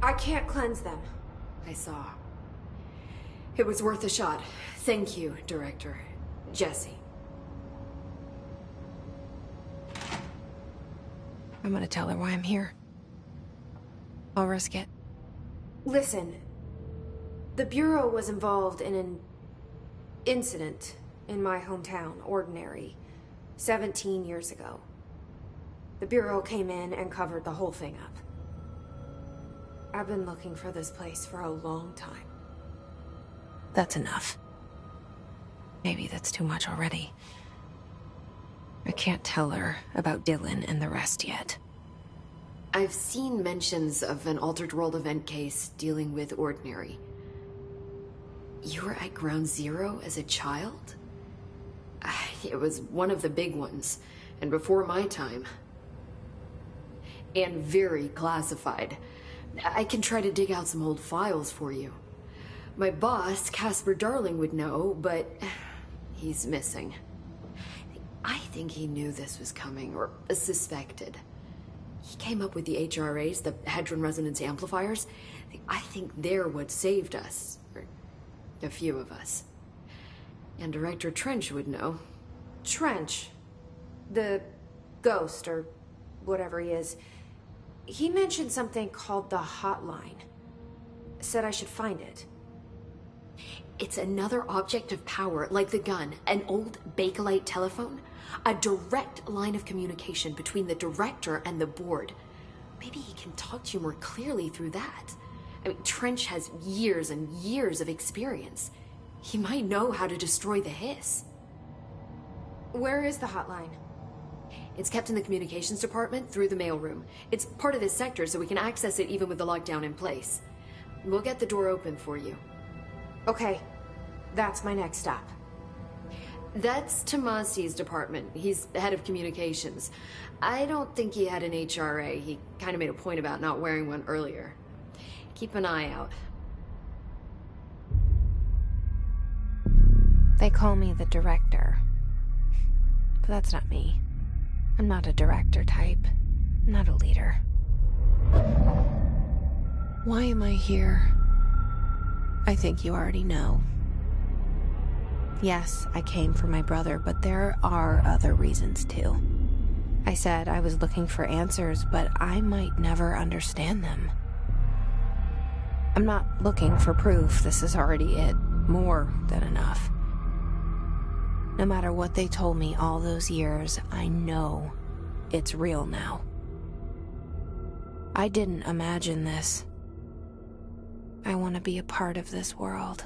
I can't cleanse them. I saw. It was worth a shot. Thank you, Director. Jesse. I'm gonna tell her why I'm here. I'll risk it. Listen, the Bureau was involved in an incident in my hometown, Ordinary, 17 years ago. The Bureau came in and covered the whole thing up. I've been looking for this place for a long time. That's enough. Maybe that's too much already. I can't tell her about Dylan and the rest yet. I've seen mentions of an Altered World event case dealing with Ordinary. You were at Ground Zero as a child? It was one of the big ones, and before my time. And very classified. I can try to dig out some old files for you. My boss, Casper Darling, would know, but he's missing. I think he knew this was coming, or suspected. He came up with the HRAs, the Hadron Resonance Amplifiers. I think they're what saved us. Or a few of us. And Director Trench would know. Trench? The ghost, or whatever he is. He mentioned something called the Hotline. Said I should find it. It's another object of power, like the gun, an old Bakelite telephone. A direct line of communication between the director and the board. Maybe he can talk to you more clearly through that. I mean, Trench has years and years of experience. He might know how to destroy the Hiss. Where is the hotline? It's kept in the communications department through the mailroom. It's part of this sector, so we can access it even with the lockdown in place. We'll get the door open for you. Okay, that's my next stop. That's Tomasi's department. He's the head of communications. I don't think he had an HRA. He kind of made a point about not wearing one earlier. Keep an eye out. They call me the director. But that's not me. I'm not a director type. I'm not a leader. Why am I here? I think you already know. Yes, I came for my brother, but there are other reasons too. I said I was looking for answers, but I might never understand them. I'm not looking for proof. This is already it. More than enough. No matter what they told me all those years, I know it's real now. I didn't imagine this. I want to be a part of this world.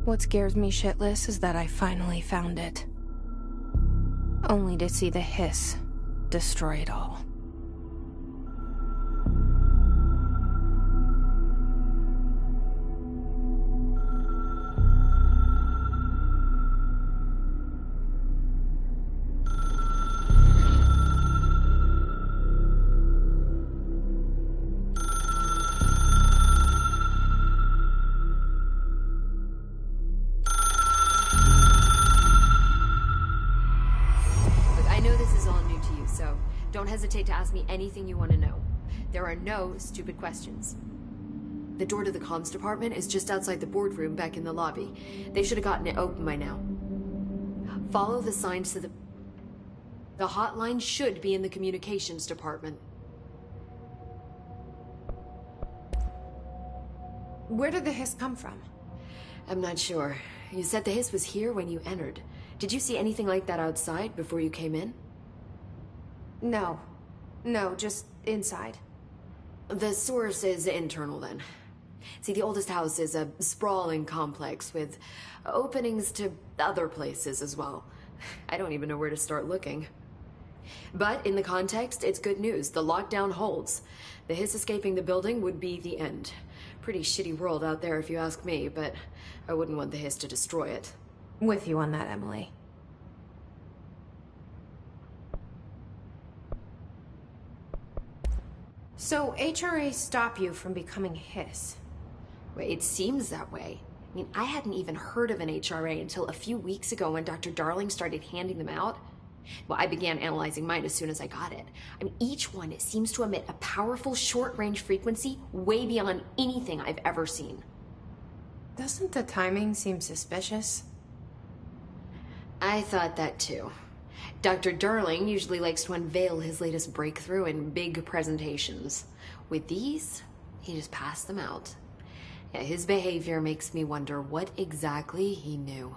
What scares me shitless is that I finally found it. Only to see the Hiss destroy it all. Don't hesitate to ask me anything you want to know. There are no stupid questions. The door to the comms department is just outside the boardroom back in the lobby. They should have gotten it open by now. Follow the signs to the... The hotline should be in the communications department. Where did the Hiss come from? I'm not sure. You said the Hiss was here when you entered. Did you see anything like that outside before you came in? No. No, just inside. The source is internal, then. See, the oldest house is a sprawling complex with openings to other places as well. I don't even know where to start looking. But in the context, it's good news. The lockdown holds. The Hiss escaping the building would be the end. Pretty shitty world out there if you ask me, but I wouldn't want the Hiss to destroy it. With you on that, Emily. So HRA stop you from becoming Hiss? Well, it seems that way. I mean, I hadn't even heard of an HRA until a few weeks ago when Dr. Darling started handing them out. Well, I began analyzing mine as soon as I got it. I mean, each one seems to emit a powerful short-range frequency way beyond anything I've ever seen. Doesn't the timing seem suspicious? I thought that too. Dr. Darling usually likes to unveil his latest breakthrough in big presentations. With these, he just passed them out. Yeah, his behavior makes me wonder what exactly he knew.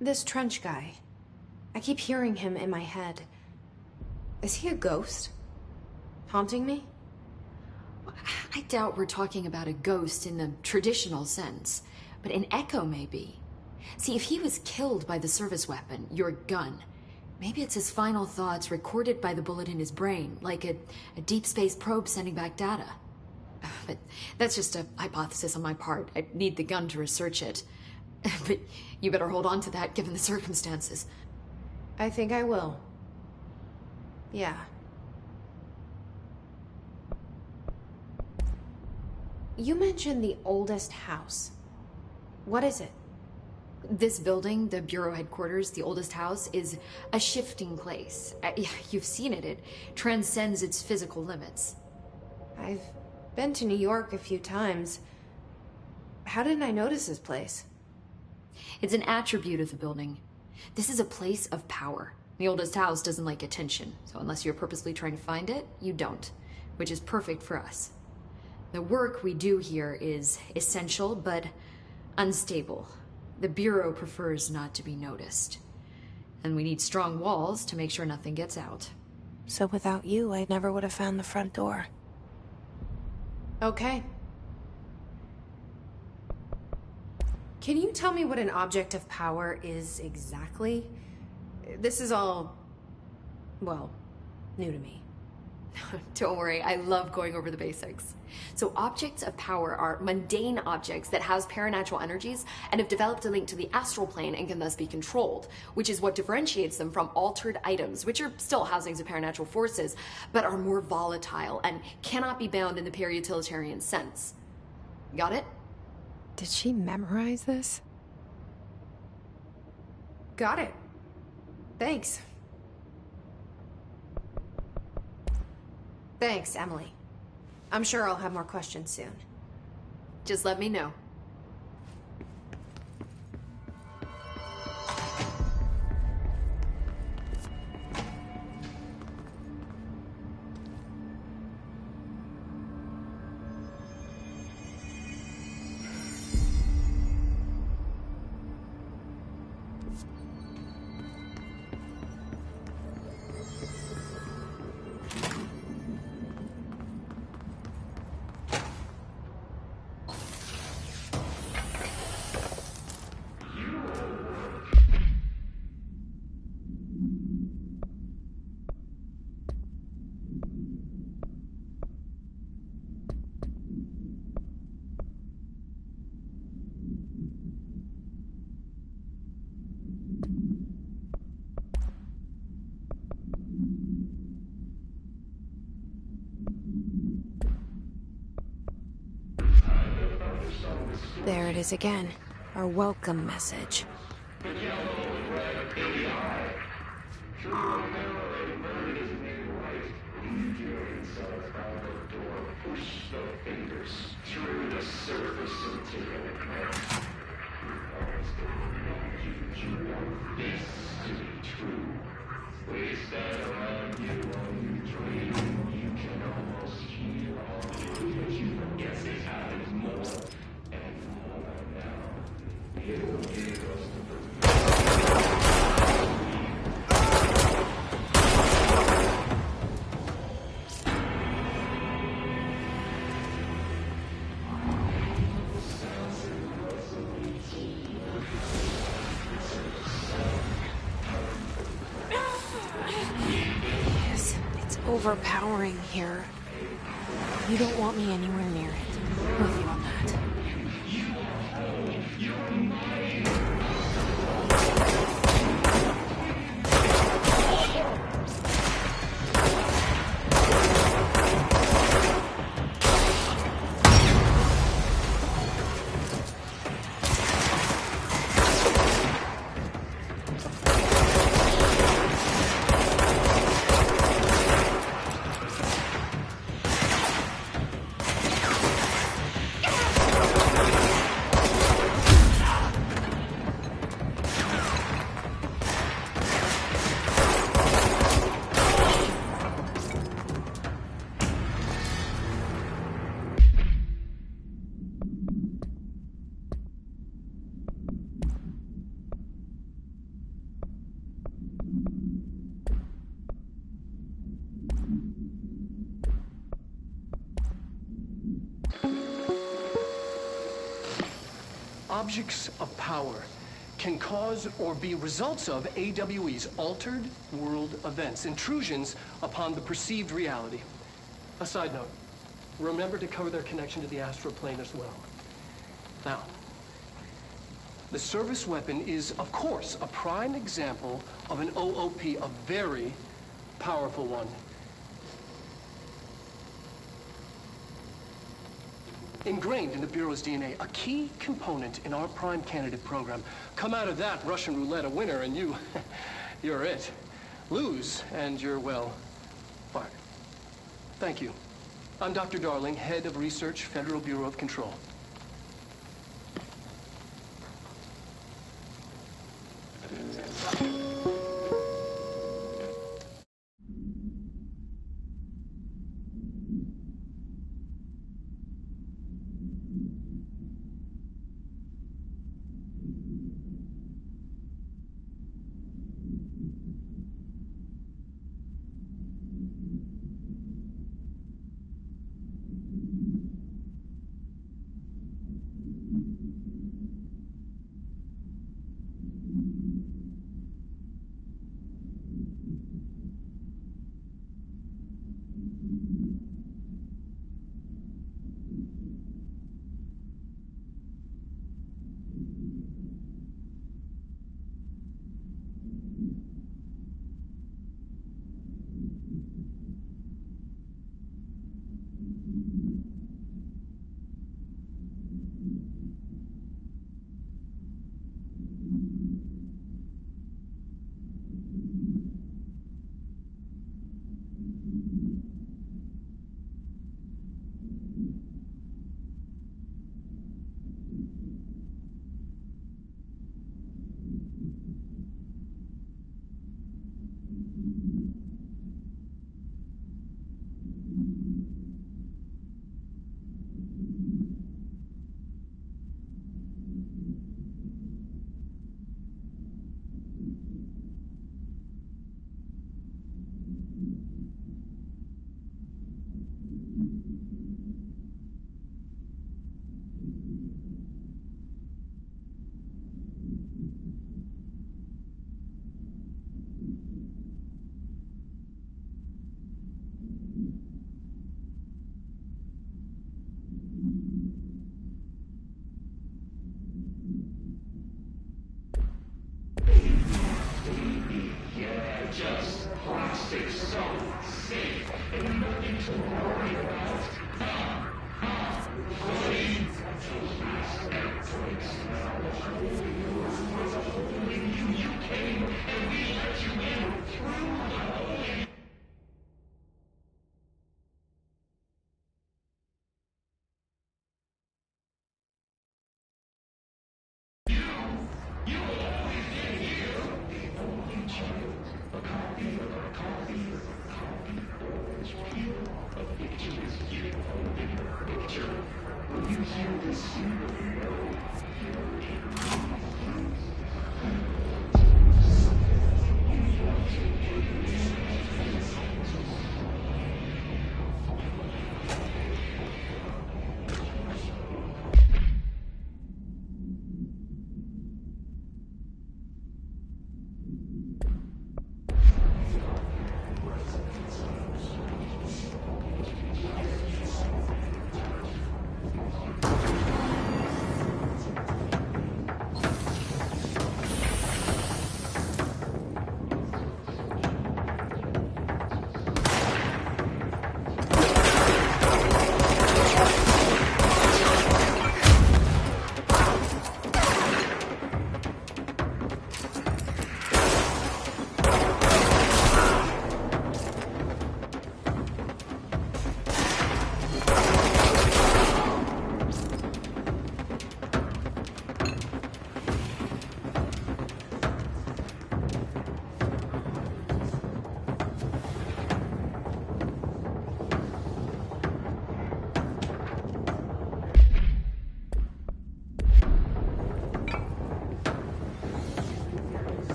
This Trench guy. I keep hearing him in my head. Is he a ghost? Haunting me? I doubt we're talking about a ghost in the traditional sense, but an echo maybe. See, if he was killed by the service weapon, your gun, maybe it's his final thoughts recorded by the bullet in his brain, like a deep space probe sending back data. But that's just a hypothesis on my part. I need the gun to research it. But you better hold on to that given the circumstances. I think I will. Yeah. You mentioned the oldest house. What is it? This building, the Bureau headquarters, the oldest house, is a shifting place. You've seen it. It transcends its physical limits. I've been to New York a few times. How didn't I notice this place? It's an attribute of the building. This is a place of power. The oldest house doesn't like attention, so unless you're purposely trying to find it, you don't, which is perfect for us. The work we do here is essential, but unstable. The Bureau prefers not to be noticed. And we need strong walls to make sure nothing gets out. So without you, I never would have found the front door. Okay. Can you tell me what an object of power is exactly? This is all, well, new to me. Don't worry, I love going over the basics. So objects of power are mundane objects that house paranatural energies and have developed a link to the astral plane and can thus be controlled, which is what differentiates them from altered items, which are still housings of paranatural forces, but are more volatile and cannot be bound in the peri-utilitarian sense. Got it? Did she memorize this? Got it. Thanks. Thanks, Emily. I'm sure I'll have more questions soon. Just let me know. There it is again. Our welcome message. Overpowering here. You don't want me anywhere near it. I'm with you on that. objects of power can cause or be results of AWE's altered world events, intrusions upon the perceived reality. A side note, remember to cover their connection to the astral plane as well. Now, the service weapon is, of course, a prime example of an OOP, a very powerful one. Ingrained in the Bureau's DNA, a key component in our prime candidate program. Come out of that Russian roulette a winner and you're it. Lose and you're, well, fired. Thank you. I'm Dr. Darling, Head of Research, Federal Bureau of Control.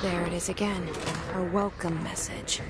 There it is again. Our welcome message.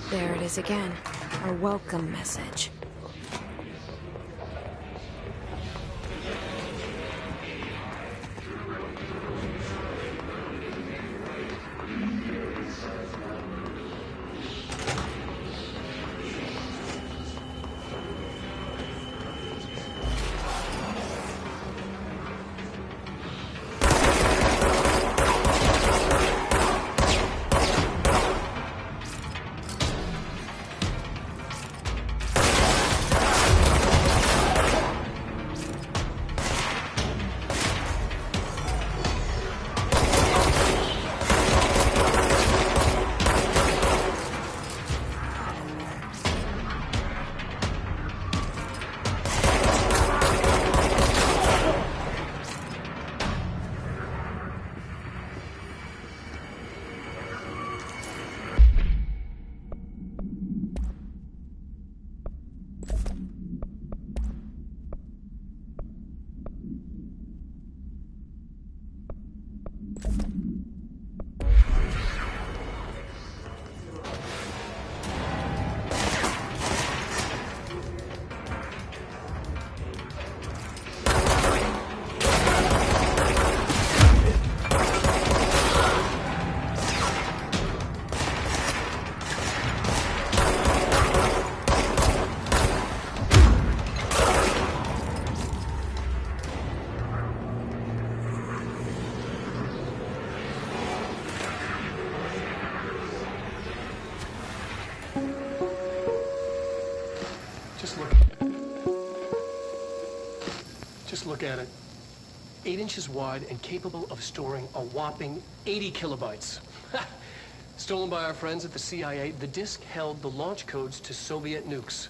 There it is again. Our welcome message. Just look at it. 8 inches wide and capable of storing a whopping 80 kilobytes. Stolen by our friends at the CIA, the disk held the launch codes to Soviet nukes.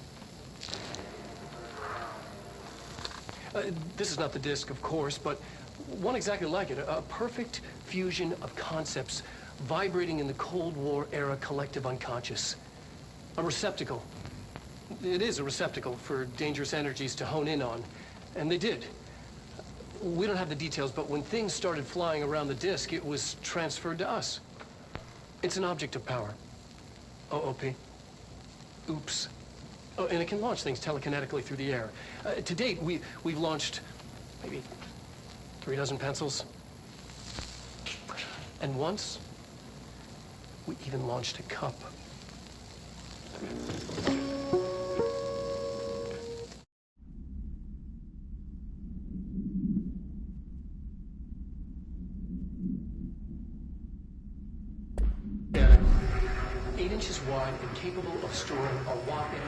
This is not the disk, of course, but one exactly like it. A perfect fusion of concepts vibrating in the Cold War era collective unconscious. A receptacle. It is a receptacle for dangerous energies to hone in on. And they did. We don't have the details, but when things started flying around the disk, it was transferred to us. It's an object of power. OOP. Oops. Oh, and it can launch things telekinetically through the air. To date, we've launched maybe 3 dozen pencils. And once, we even launched a cup. Yeah. 8 inches wide and capable of storing a whopping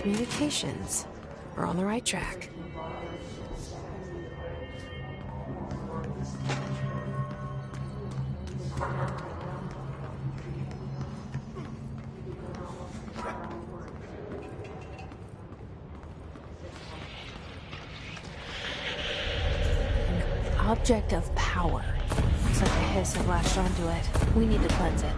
communications. We're on the right track. An object of power. Looks like the hiss have latched onto it. We need to cleanse it.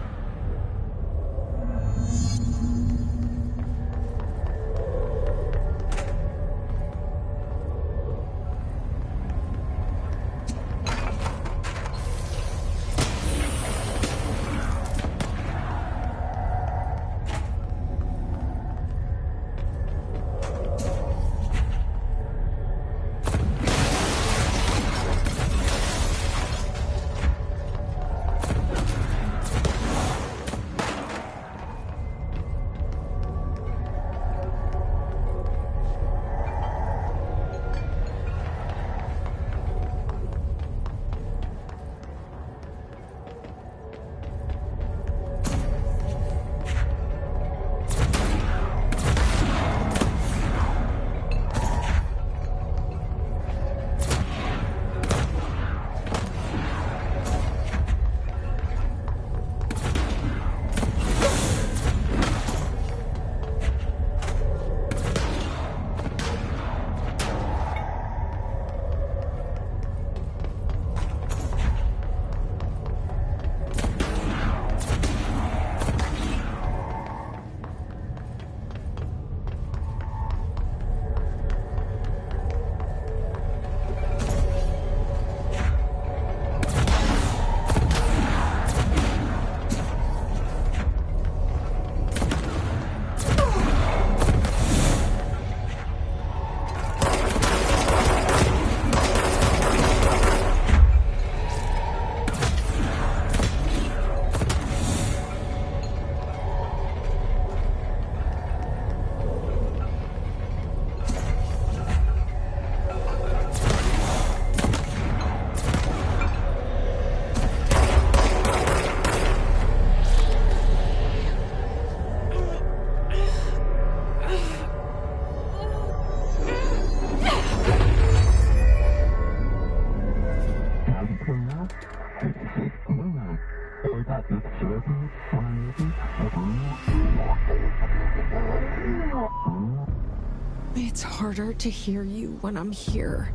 It's harder to hear you when I'm here.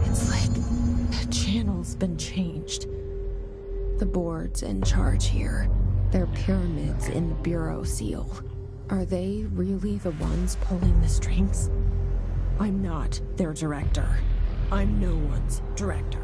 It's like the channel's been changed. The board's in charge here. They're pyramids in the Bureau seal. Are they really the ones pulling the strings? I'm not their director. I'm no one's director.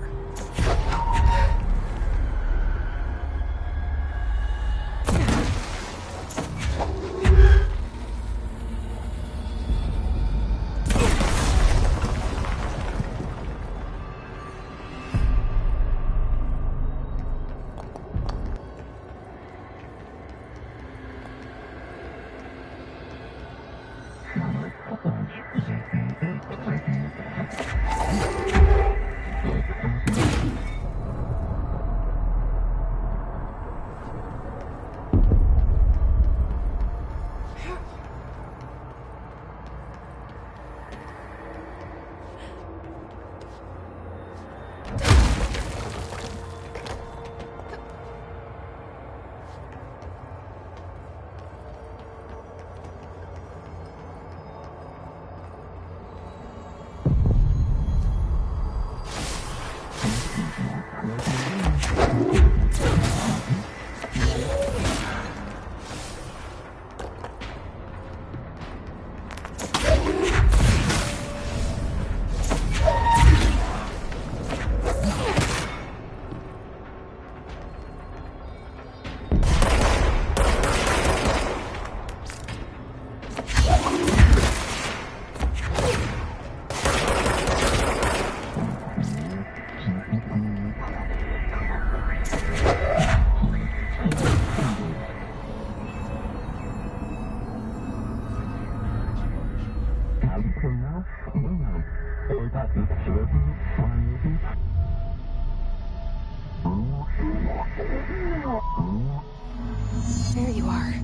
There you are.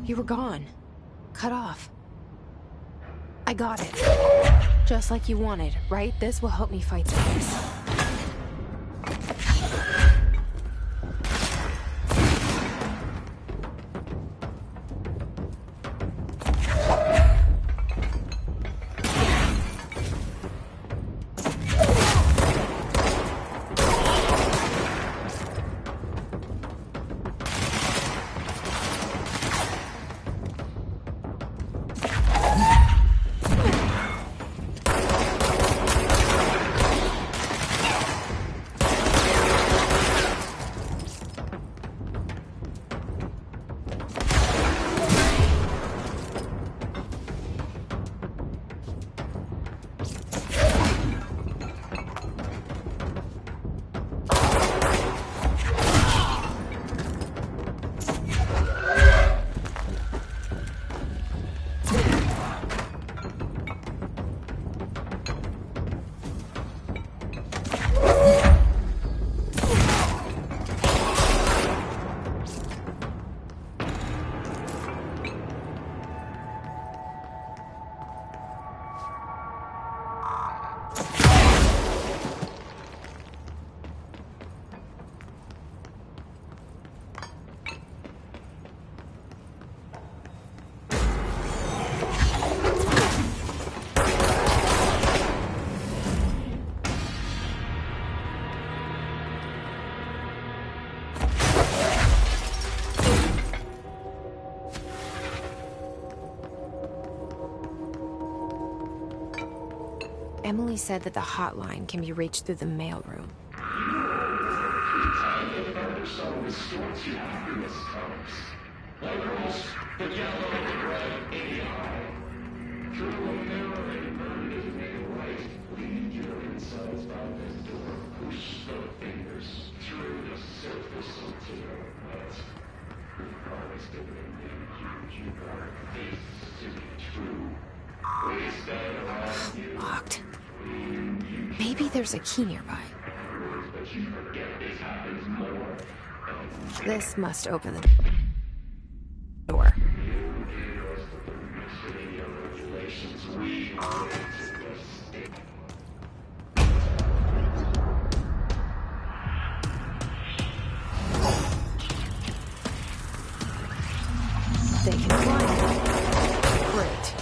You were gone. Cut off. I got it. Just like you wanted, right? This will help me fight things. Emily said that the hotline can be reached through the mailroom. Locked. Maybe there's a key nearby. This must open the door. They can climb. Great.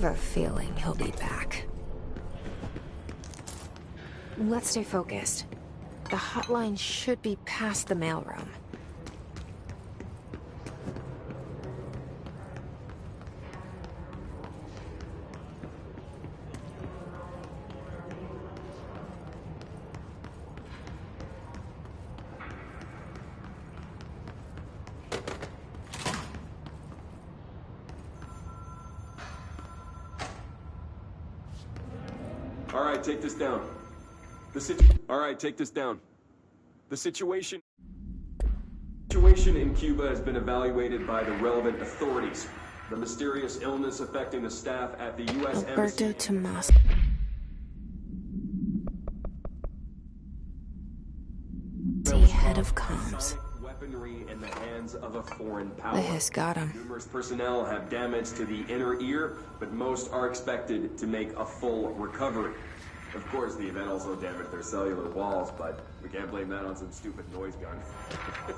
a feeling he'll be back. Let's stay focused. The hotline should be past the mailroom. All right, take this down. All right, take this down. The situation in Cuba has been evaluated by the relevant authorities. The mysterious illness affecting the staff at the U.S. Alberto Embassy. Tomas. Head of comms. Weaponry in the hands of a foreign power. The hiss got him. Numerous personnel have damage to the inner ear, but most are expected to make a full recovery. Of course, the event also damaged their cellular walls, but we can't blame that on some stupid noise gun.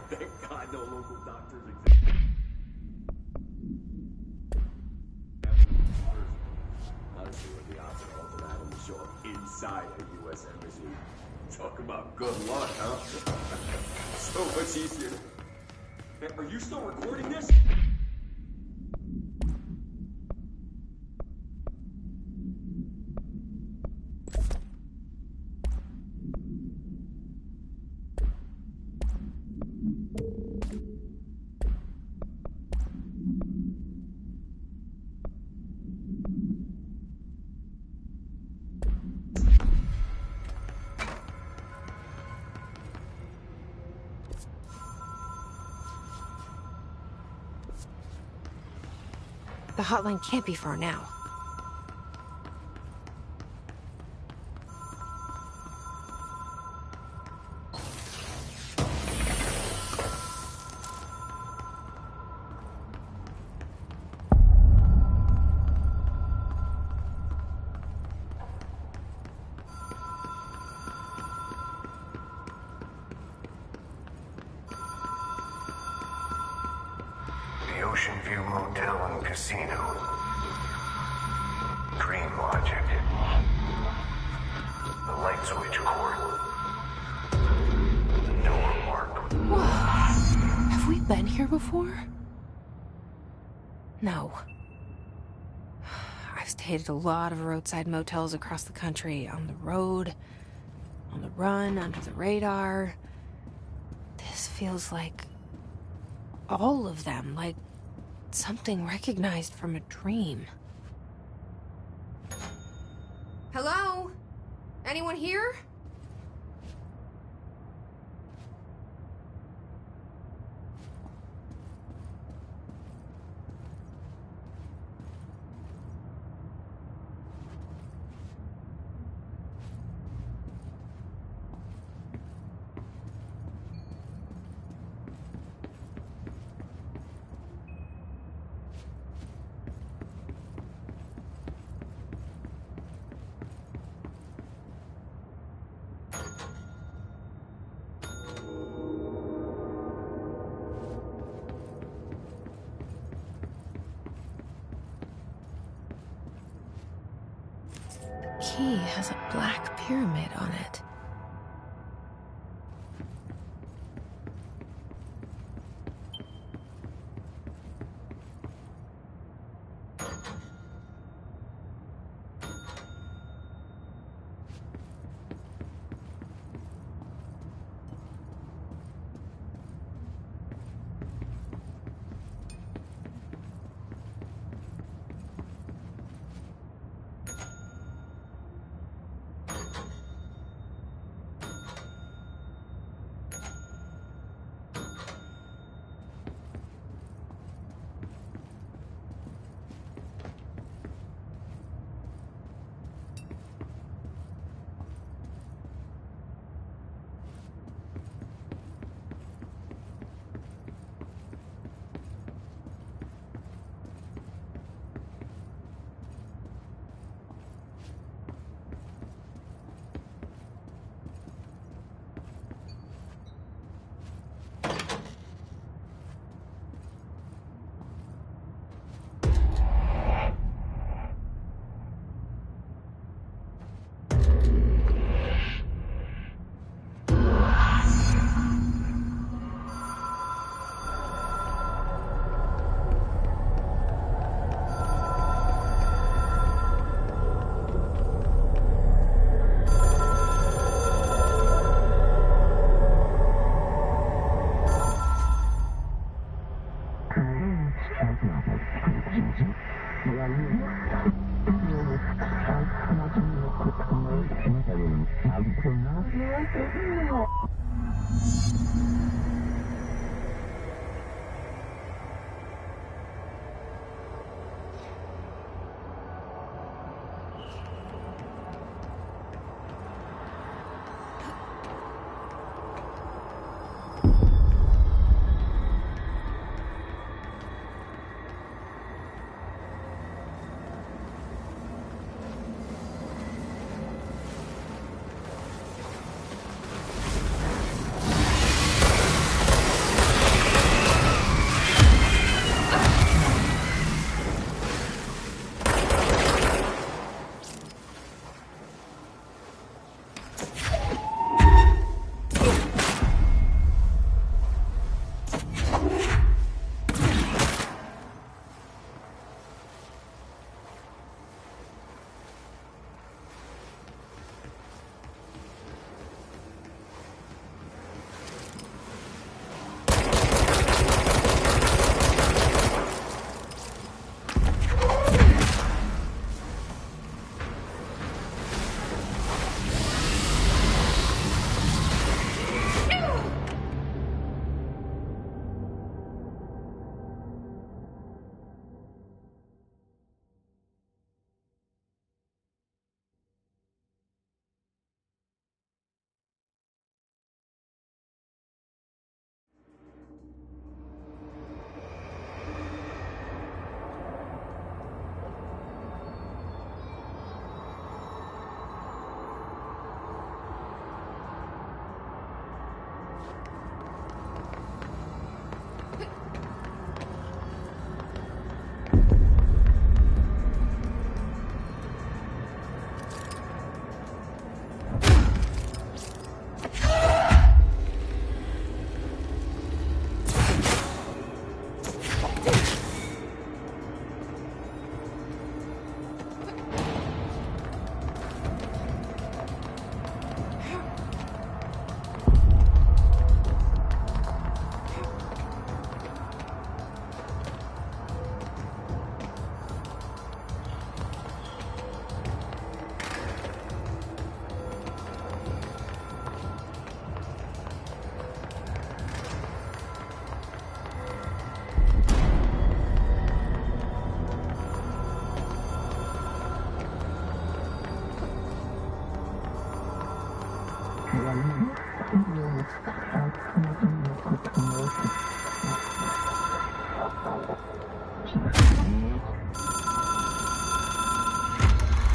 Thank God no local doctors exist. Honestly, would be optional for that and show up inside a U.S. embassy. Talk about good luck, huh? So much easier. Hey, are you still recording this? The hotline can't be far now. The Ocean View Motel and Casino. Dream Logic. The light switch cord. The door marked with... Whoa. Have we been here before? No. I've stayed at a lot of roadside motels across the country, on the road, on the run, under the radar. This feels like all of them, like something recognized from a dream. Hello? Anyone here? Key has a black pyramid on it.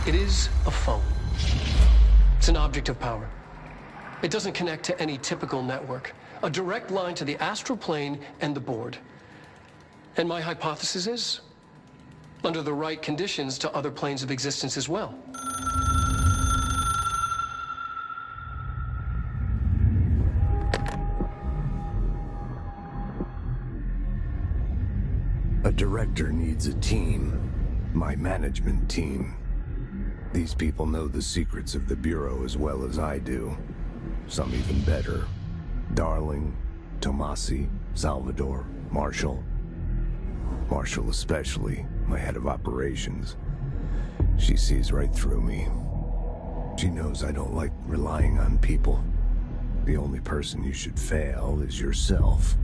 It is a phone. It's an object of power. It doesn't connect to any typical network. A direct line to the astral plane and the board. And my hypothesis is, under the right conditions, to other planes of existence as well. A director needs a team. My management team. These people know the secrets of the Bureau as well as I do. Some even better. Darling, Tomasi, Salvador, Marshall. Marshall especially, my head of operations. She sees right through me. She knows I don't like relying on people. The only person you should fail is yourself.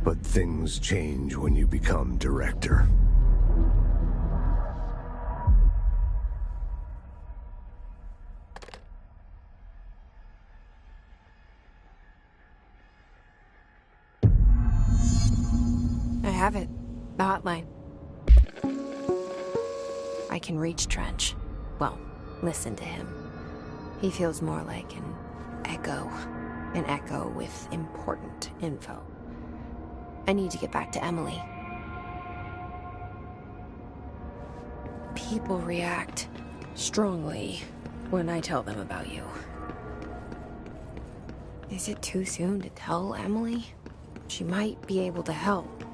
But things change when you become director. I have it. The hotline. I can reach Trench. Well, listen to him. He feels more like an echo. An echo with important info. I need to get back to Emily. People react strongly when I tell them about you. Is it too soon to tell Emily? She might be able to help.